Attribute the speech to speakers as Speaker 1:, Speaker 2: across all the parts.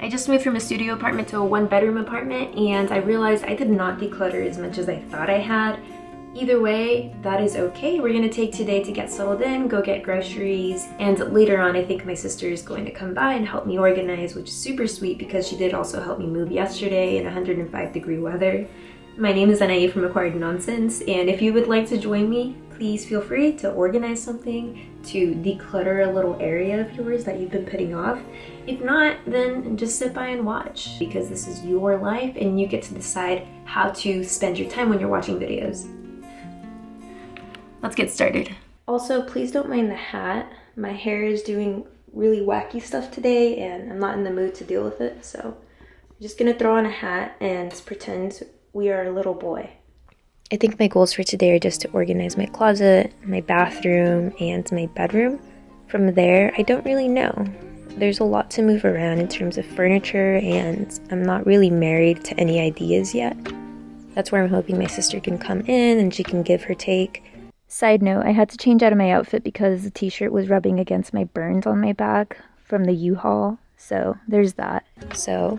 Speaker 1: I just moved from a studio apartment to a one-bedroom apartment, and I realized I did not declutter as much as I thought I had. Either way, that is okay. We're gonna take today to get settled in, go get groceries, and later on I think my sister is going to come by and help me organize, which is super sweet because she did also help me move yesterday in 105-degree weather. My name is Anaya from Acquired Nonsense, and if you would like to join me, please feel free to organize something, to declutter a little area of yours that you've been putting off. If not, then just sit by and watch, because this is your life and you get to decide how to spend your time when you're watching videos. Let's get started. Also, please don't mind the hat. My hair is doing really wacky stuff today and I'm not in the mood to deal with it, so I'm just gonna throw on a hat and pretend we are a little boy. I think my goals for today are just to organize my closet, my bathroom, and my bedroom. From there, I don't really know. There's a lot to move around in terms of furniture, and I'm not really married to any ideas yet. That's where I'm hoping my sister can come in and she can give her take. Side note, I had to change out of my outfit because the t-shirt was rubbing against my burns on my back from the U-Haul, so there's that. So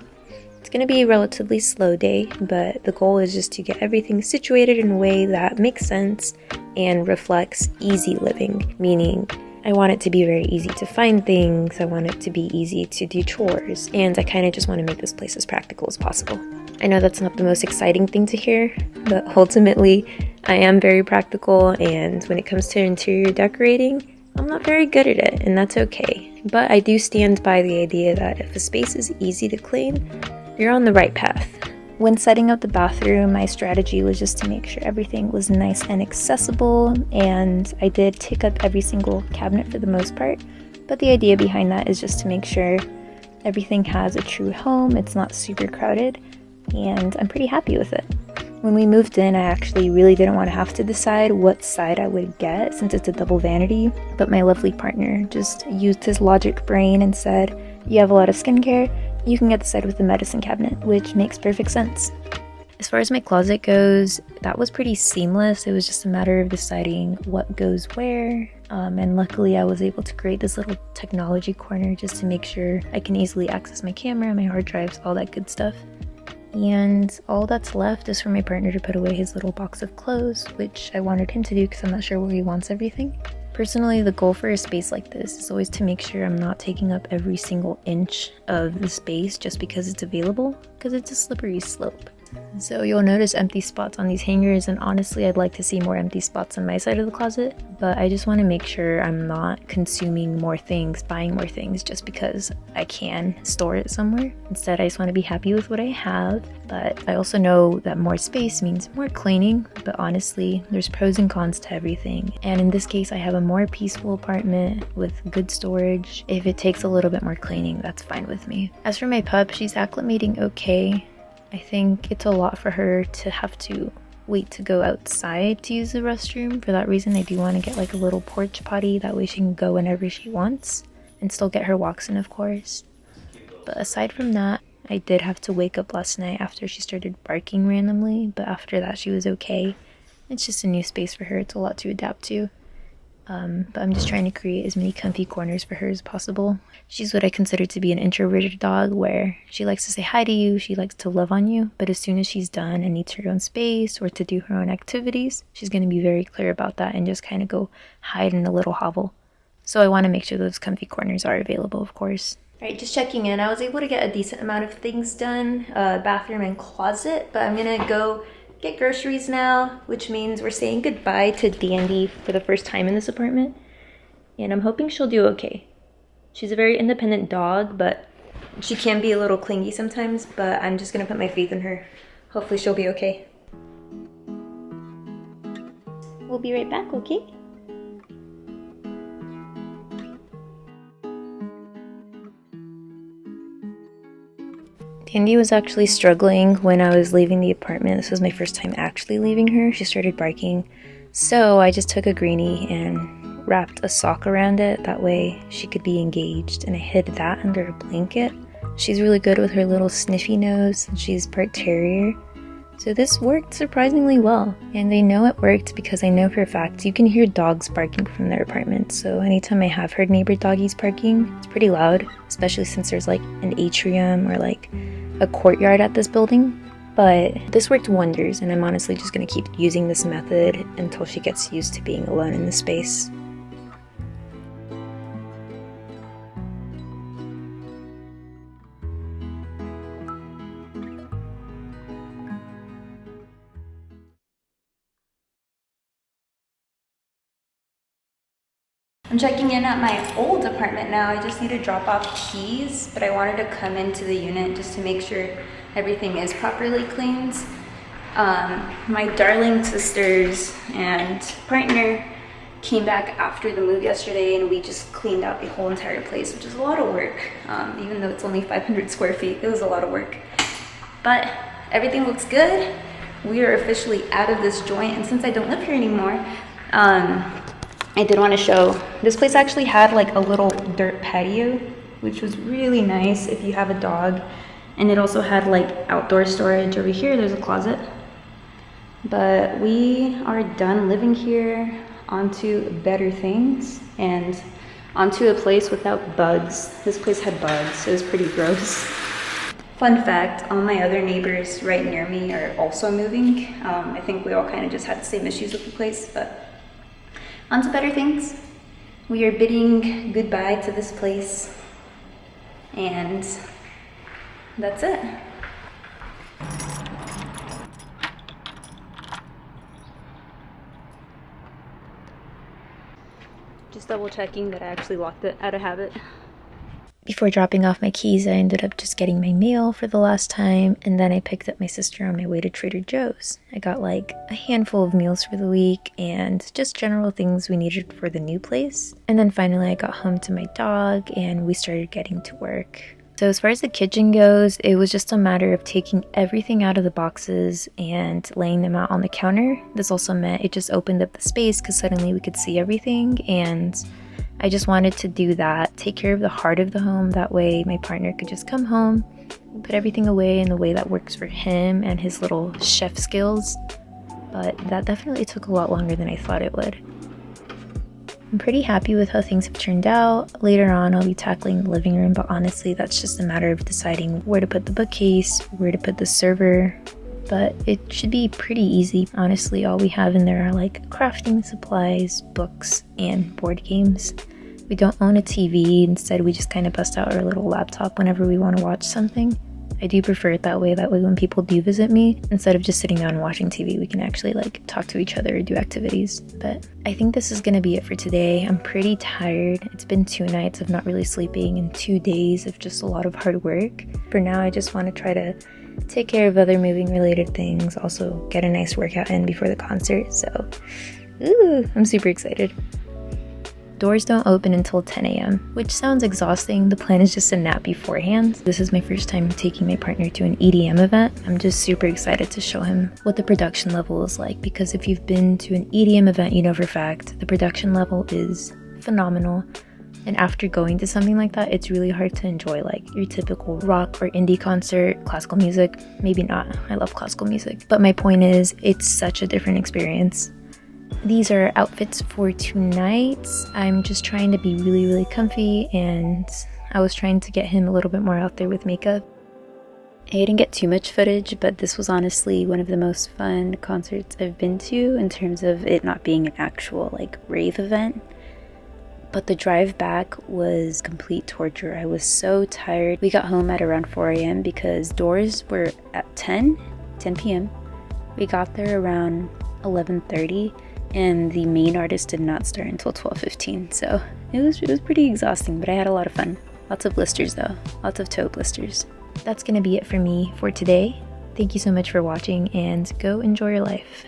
Speaker 1: it's gonna be a relatively slow day, but the goal is just to get everything situated in a way that makes sense and reflects easy living, meaning I want it to be very easy to find things, I want it to be easy to do chores, and I kind of just want to make this place as practical as possible. I know that's not the most exciting thing to hear, but ultimately I am very practical, and when it comes to interior decorating, I'm not very good at it, and that's okay. But I do stand by the idea that if a space is easy to clean, you're on the right path. When setting up the bathroom, my strategy was just to make sure everything was nice and accessible, and I did tick up every single cabinet for the most part, but the idea behind that is just to make sure everything has a true home, it's not super crowded, and I'm pretty happy with it. When we moved in, I actually really didn't want to have to decide what side I would get since it's a double vanity, but my lovely partner just used his logic brain and said, "You have a lot of skincare, you can get the side with the medicine cabinet," which makes perfect sense. As far as my closet goes, that was pretty seamless. It was just a matter of deciding what goes where, and luckily I was able to create this little technology corner just to make sure I can easily access my camera, my hard drives, all that good stuff. And all that's left is for my partner to put away his little box of clothes, which I wanted him to do because I'm not sure where he wants everything. Personally, the goal for a space like this is always to make sure I'm not taking up every single inch of the space just because it's available, because it's a slippery slope. So you'll notice empty spots on these hangers, and honestly I'd like to see more empty spots on my side of the closet, but I just want to make sure I'm not consuming more things, buying more things just because I can store it somewhere. Instead, I just want to be happy with what I have, but I also know that more space means more cleaning, but honestly, there's pros and cons to everything, and in this case I have a more peaceful apartment with good storage. If it takes a little bit more cleaning, that's fine with me. As for my pup, she's acclimating okay. I think it's a lot for her to have to wait to go outside to use the restroom. For that reason, I do want to get like a little porch potty, that way she can go whenever she wants and still get her walks in, of course. But aside from that, I did have to wake up last night after she started barking randomly, but after that she was okay. It's just a new space for her, it's a lot to adapt to. But I'm just trying to create as many comfy corners for her as possible. She's what I consider to be an introverted dog, where she likes to say hi to you, she likes to love on you, but as soon as she's done and needs her own space or to do her own activities, she's going to be very clear about that and just kind of go hide in a little hovel. So I want to make sure those comfy corners are available, of course. Alright, just checking in. I was able to get a decent amount of things done, bathroom and closet, but I'm going to go get groceries now, which means we're saying goodbye to Dandy for the first time in this apartment, and I'm hoping she'll do okay. She's a very independent dog, but she can be a little clingy sometimes, but I'm just gonna put my faith in her. Hopefully she'll be okay. We'll be right back, okay? Candy was actually struggling when I was leaving the apartment. This was my first time actually leaving her. She started barking. So I just took a greenie and wrapped a sock around it. That way she could be engaged. And I hid that under a blanket. She's really good with her little sniffy nose. She's part terrier. So this worked surprisingly well, and I know it worked because I know for a fact you can hear dogs barking from their apartment. So anytime I have heard neighbor doggies barking, it's pretty loud, especially since there's like an atrium or like a courtyard at this building. But this worked wonders, and I'm honestly just gonna keep using this method until she gets used to being alone in the space. I'm checking in at my old apartment now. I just need to drop off keys, but I wanted to come into the unit just to make sure everything is properly cleaned. My darling sisters and partner came back after the move yesterday, and we just cleaned out the whole entire place, which is a lot of work. Even though it's only 500 square feet, it was a lot of work. But everything looks good. We are officially out of this joint, and since I don't live here anymore, I did want to show, this place actually had like a little dirt patio, which was really nice if you have a dog. And it also had like outdoor storage. Over here, there's a closet. But we are done living here, onto better things and onto a place without bugs. This place had bugs. It was pretty gross. Fun fact, all my other neighbors right near me are also moving. I think we all kind of just had the same issues with the place, but on to better things. We are bidding goodbye to this place, and that's it. Just double checking that I actually locked it out of habit. Before dropping off my keys, I ended up just getting my mail for the last time, and then I picked up my sister on my way to Trader Joe's. I got like a handful of meals for the week and just general things we needed for the new place. And then finally I got home to my dog and we started getting to work. So as far as the kitchen goes, it was just a matter of taking everything out of the boxes and laying them out on the counter. This also meant it just opened up the space because suddenly we could see everything, and I just wanted to do that, take care of the heart of the home. That way my partner could just come home, put everything away in the way that works for him and his little chef skills. But that definitely took a lot longer than I thought it would. I'm pretty happy with how things have turned out. Later on, I'll be tackling the living room, but honestly, that's just a matter of deciding where to put the bookcase, where to put the server. But it should be pretty easy. Honestly, all we have in there are like crafting supplies, books, and board games. We don't own a TV. Instead, we just kind of bust out our little laptop whenever we want to watch something. I do prefer it that way. That way when people do visit me, instead of just sitting down and watching TV, we can actually like talk to each other or do activities. But I think this is going to be it for today. I'm pretty tired. It's been 2 nights of not really sleeping and 2 days of just a lot of hard work. For now, I just want to try to take care of other moving related things, also get a nice workout in before the concert. So, I'm super excited. Doors don't open until 10 a.m, which sounds exhausting. The plan is just to nap beforehand. This is my first time taking my partner to an EDM event. I'm just super excited to show him what the production level is like, because if you've been to an EDM event, you know for a fact the production level is phenomenal. And after going to something like that, it's really hard to enjoy like your typical rock or indie concert, classical music. Maybe not, I love classical music. But my point is, it's such a different experience. These are outfits for tonight. I'm just trying to be really, really comfy, and I was trying to get him a little bit more out there with makeup. I didn't get too much footage, but this was honestly one of the most fun concerts I've been to in terms of it not being an actual like rave event. But the drive back was complete torture. I was so tired. We got home at around 4 a.m. because doors were at 10 p.m. We got there around 11:30. And the main artist did not start until 12:15, so it was pretty exhausting, but I had a lot of fun. Lots of blisters though, lots of toe blisters. That's gonna be it for me for today. Thank you so much for watching, and go enjoy your life.